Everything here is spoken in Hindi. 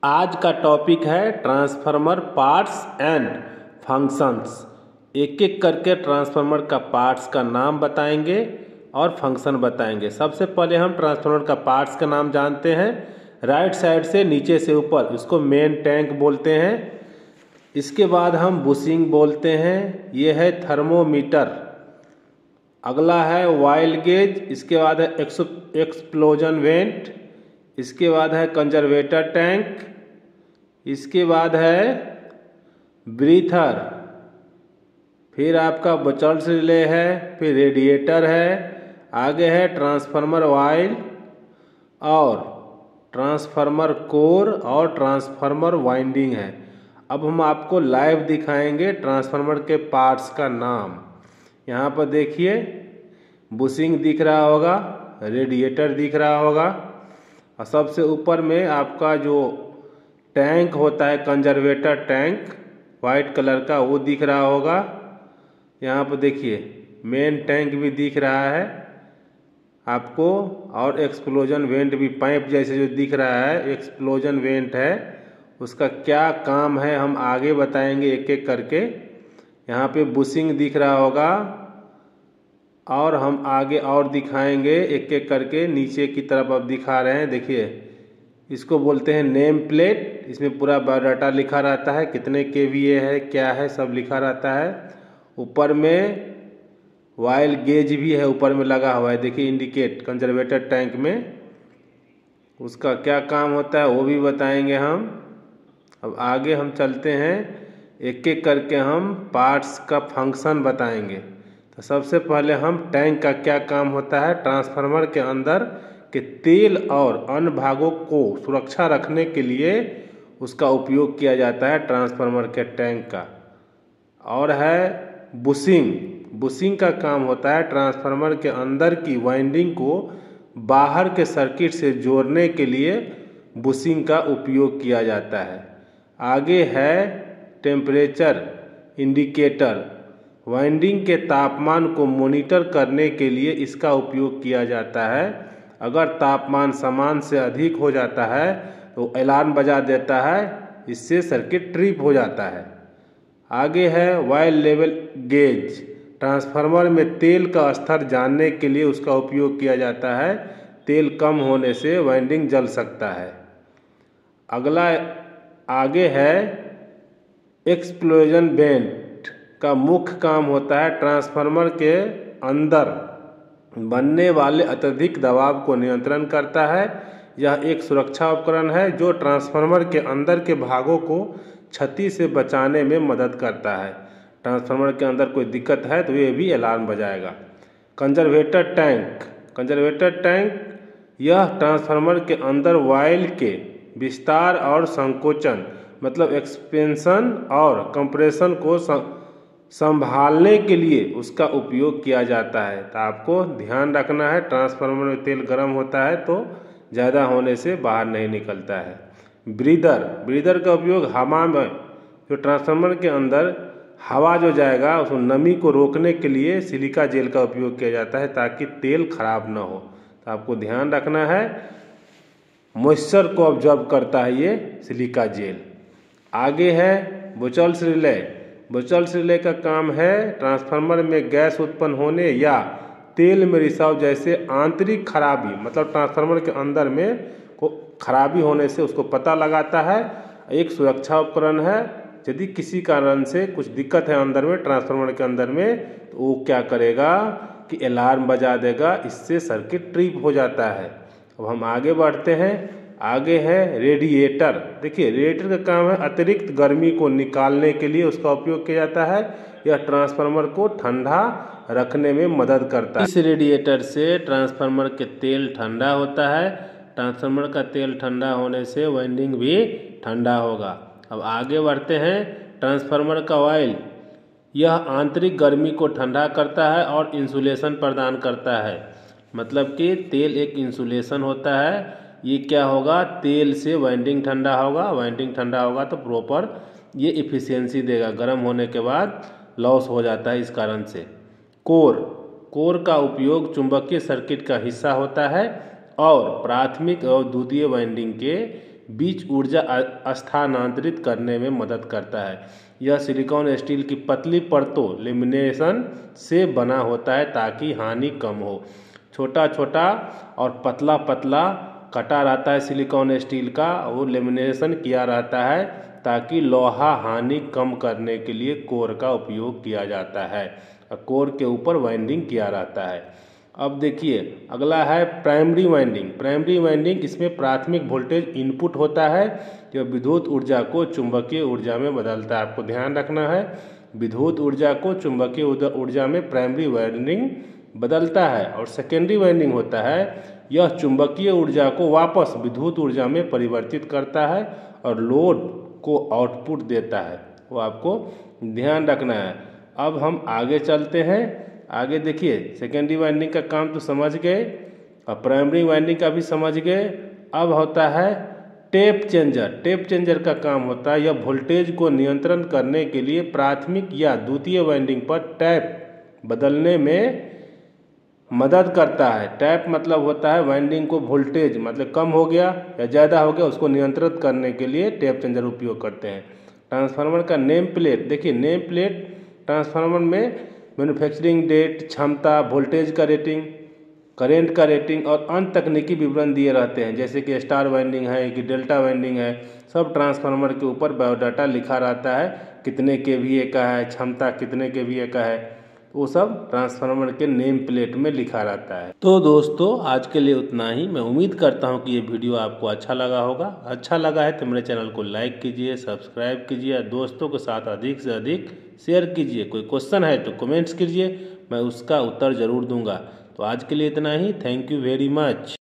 आज का टॉपिक है ट्रांसफार्मर पार्ट्स एंड फंक्शंस। एक एक करके ट्रांसफार्मर का पार्ट्स का नाम बताएंगे और फंक्शन बताएंगे। सबसे पहले हम ट्रांसफार्मर का पार्ट्स का नाम जानते हैं। राइट साइड से नीचे से ऊपर इसको मेन टैंक बोलते हैं। इसके बाद हम बुशिंग बोलते हैं, ये है थर्मोमीटर। अगला है वाइल गेज, इसके बाद है एक्सप्लोजन वेंट, इसके बाद है कंजर्वेटर टैंक, इसके बाद है ब्रीथर, फिर आपका बचल्स रिले है, फिर रेडिएटर है, आगे है ट्रांसफार्मर वाइल और ट्रांसफार्मर कोर और ट्रांसफार्मर वाइंडिंग है। अब हम आपको लाइव दिखाएंगे ट्रांसफार्मर के पार्ट्स का नाम। यहाँ पर देखिए बुशिंग दिख रहा होगा, रेडिएटर दिख रहा होगा और सबसे ऊपर में आपका जो टैंक होता है कंजर्वेटर टैंक वाइट कलर का वो दिख रहा होगा। यहाँ पर देखिए मेन टैंक भी दिख रहा है आपको और एक्सप्लोजन वेंट भी पाइप जैसे जो दिख रहा है एक्सप्लोजन वेंट है। उसका क्या काम है हम आगे बताएंगे एक एक करके। यहाँ पे बुशिंग दिख रहा होगा और हम आगे और दिखाएंगे एक एक करके। नीचे की तरफ अब दिखा रहे हैं, देखिए इसको बोलते हैं नेम प्लेट। इसमें पूरा बायोडाटा लिखा रहता है, कितने केवीए है क्या है सब लिखा रहता है। ऊपर में वाइल गेज भी है, ऊपर में लगा हुआ है, देखिए इंडिकेट कंजर्वेटर टैंक में। उसका क्या काम होता है वो भी बताएंगे हम। अब आगे हम चलते हैं एक एक करके हम पार्ट्स का फंक्शन बताएंगे। तो सबसे पहले हम टैंक का क्या काम होता है। ट्रांसफार्मर के अंदर के तेल और अन्य भागों को सुरक्षा रखने के लिए उसका उपयोग किया जाता है ट्रांसफार्मर के टैंक का। और है बुशिंग। बुशिंग का काम होता है ट्रांसफार्मर के अंदर की वाइंडिंग को बाहर के सर्किट से जोड़ने के लिए बुशिंग का उपयोग किया जाता है। आगे है टेम्परेचर इंडिकेटर। वाइंडिंग के तापमान को मॉनिटर करने के लिए इसका उपयोग किया जाता है। अगर तापमान समान से अधिक हो जाता है तो अलार्म बजा देता है, इससे सर्किट ट्रिप हो जाता है। आगे है वाइल लेवल गेज। ट्रांसफार्मर में तेल का स्तर जानने के लिए उसका उपयोग किया जाता है। तेल कम होने से वाइंडिंग जल सकता है। अगला आगे है एक्सप्लोजन वेंट का मुख्य काम होता है ट्रांसफार्मर के अंदर बनने वाले अत्यधिक दबाव को नियंत्रण करता है। यह एक सुरक्षा उपकरण है जो ट्रांसफार्मर के अंदर के भागों को क्षति से बचाने में मदद करता है। ट्रांसफार्मर के अंदर कोई दिक्कत है तो ये भी अलार्म बजाएगा। Conservator tank. कंजर्वेटर टैंक यह ट्रांसफार्मर के अंदर वाइल के विस्तार और संकोचन मतलब एक्सपेंशन और कंप्रेशन को संभालने के लिए उसका उपयोग किया जाता है। तो आपको ध्यान रखना है ट्रांसफार्मर में तेल गर्म होता है तो ज़्यादा होने से बाहर नहीं निकलता है। ब्रीदर। ब्रीदर का उपयोग हवा में जो ट्रांसफार्मर के अंदर हवा जो जाएगा उस नमी को रोकने के लिए सिलिका जेल का उपयोग किया जाता है ताकि तेल खराब ना हो। तो आपको ध्यान रखना है मॉइस्चर को ऑब्जर्व करता है ये सिलिका जेल। आगे है बुचल्स रिले। बुचल्स रिले का काम है ट्रांसफार्मर में गैस उत्पन्न होने या तेल में रिसाव जैसे आंतरिक खराबी मतलब ट्रांसफार्मर के अंदर में को खराबी होने से उसको पता लगाता है। एक सुरक्षा उपकरण है। यदि किसी कारण से कुछ दिक्कत है अंदर में ट्रांसफार्मर के अंदर में तो वो क्या करेगा कि अलार्म बजा देगा, इससे सर्किट ट्रिप हो जाता है। अब हम आगे बढ़ते हैं। आगे है रेडिएटर। देखिए रेडिएटर का काम है अतिरिक्त गर्मी को निकालने के लिए उसका उपयोग किया जाता है। यह ट्रांसफार्मर को ठंडा रखने में मदद करता है। इस रेडिएटर से ट्रांसफार्मर के तेल ठंडा होता है। ट्रांसफार्मर का तेल ठंडा होने से वाइंडिंग भी ठंडा होगा। अब आगे बढ़ते हैं। ट्रांसफार्मर का वाइल यह आंतरिक गर्मी को ठंडा करता है और इंसुलेशन प्रदान करता है। मतलब कि तेल एक इंसुलेशन होता है। ये क्या होगा, तेल से वाइंडिंग ठंडा होगा, वाइंडिंग ठंडा होगा तो प्रॉपर ये इफ़िशियंसी देगा। गर्म होने के बाद लॉस हो जाता है इस कारण से। कोर। कोर का उपयोग चुंबकीय सर्किट का हिस्सा होता है और प्राथमिक और द्वितीय वाइंडिंग के बीच ऊर्जा स्थानांतरित करने में मदद करता है। यह सिलिकॉन स्टील की पतली परतों लेमिनेशन से बना होता है ताकि हानि कम हो। छोटा छोटा और पतला पतला कटा रहता है सिलिकॉन स्टील का, वो लेमिनेशन किया रहता है ताकि लोहा हानि कम करने के लिए कोर का उपयोग किया जाता है और कोर के ऊपर वाइंडिंग किया रहता है। अब देखिए अगला है प्राइमरी वाइंडिंग। प्राइमरी वाइंडिंग, इसमें प्राथमिक वोल्टेज इनपुट होता है जो विद्युत ऊर्जा को चुंबकीय ऊर्जा में बदलता है। आपको ध्यान रखना है, विद्युत ऊर्जा को चुंबकीय ऊर्जा में प्राइमरी वाइंडिंग बदलता है। और सेकेंडरी वाइंडिंग होता है, यह चुंबकीय ऊर्जा को वापस विद्युत ऊर्जा में परिवर्तित करता है और लोड को आउटपुट देता है। वो आपको ध्यान रखना है। अब हम आगे चलते हैं। आगे देखिए, सेकेंडरी वाइंडिंग का काम तो समझ गए और प्राइमरी वाइंडिंग का भी समझ गए। अब होता है टेप चेंजर। टेप चेंजर का काम होता है, यह वोल्टेज को नियंत्रण करने के लिए प्राथमिक या द्वितीय वाइंडिंग पर टैप बदलने में मदद करता है। टैप मतलब होता है वाइंडिंग को वोल्टेज मतलब कम हो गया या ज़्यादा हो गया उसको नियंत्रित करने के लिए टैप चेंजर उपयोग करते हैं। ट्रांसफार्मर का नेम प्लेट, देखिए नेम प्लेट ट्रांसफार्मर में मैन्युफैक्चरिंग डेट, क्षमता, वोल्टेज का रेटिंग, करेंट का रेटिंग और अन्य तकनीकी विवरण दिए रहते हैं, जैसे कि स्टार वाइंडिंग है कि डेल्टा वाइंडिंग है। सब ट्रांसफार्मर के ऊपर बायोडाटा लिखा रहता है, कितने केवीए का है, क्षमता कितने केवीए का है, वो सब ट्रांसफार्मर के नेम प्लेट में लिखा रहता है। तो दोस्तों आज के लिए उतना ही। मैं उम्मीद करता हूँ कि ये वीडियो आपको अच्छा लगा होगा। अच्छा लगा है तो मेरे चैनल को लाइक कीजिए, सब्सक्राइब कीजिए, दोस्तों के साथ अधिक से अधिक शेयर कीजिए। कोई क्वेश्चन है तो कमेंट्स कीजिए, मैं उसका उत्तर ज़रूर दूंगा। तो आज के लिए इतना ही। Thank you very much.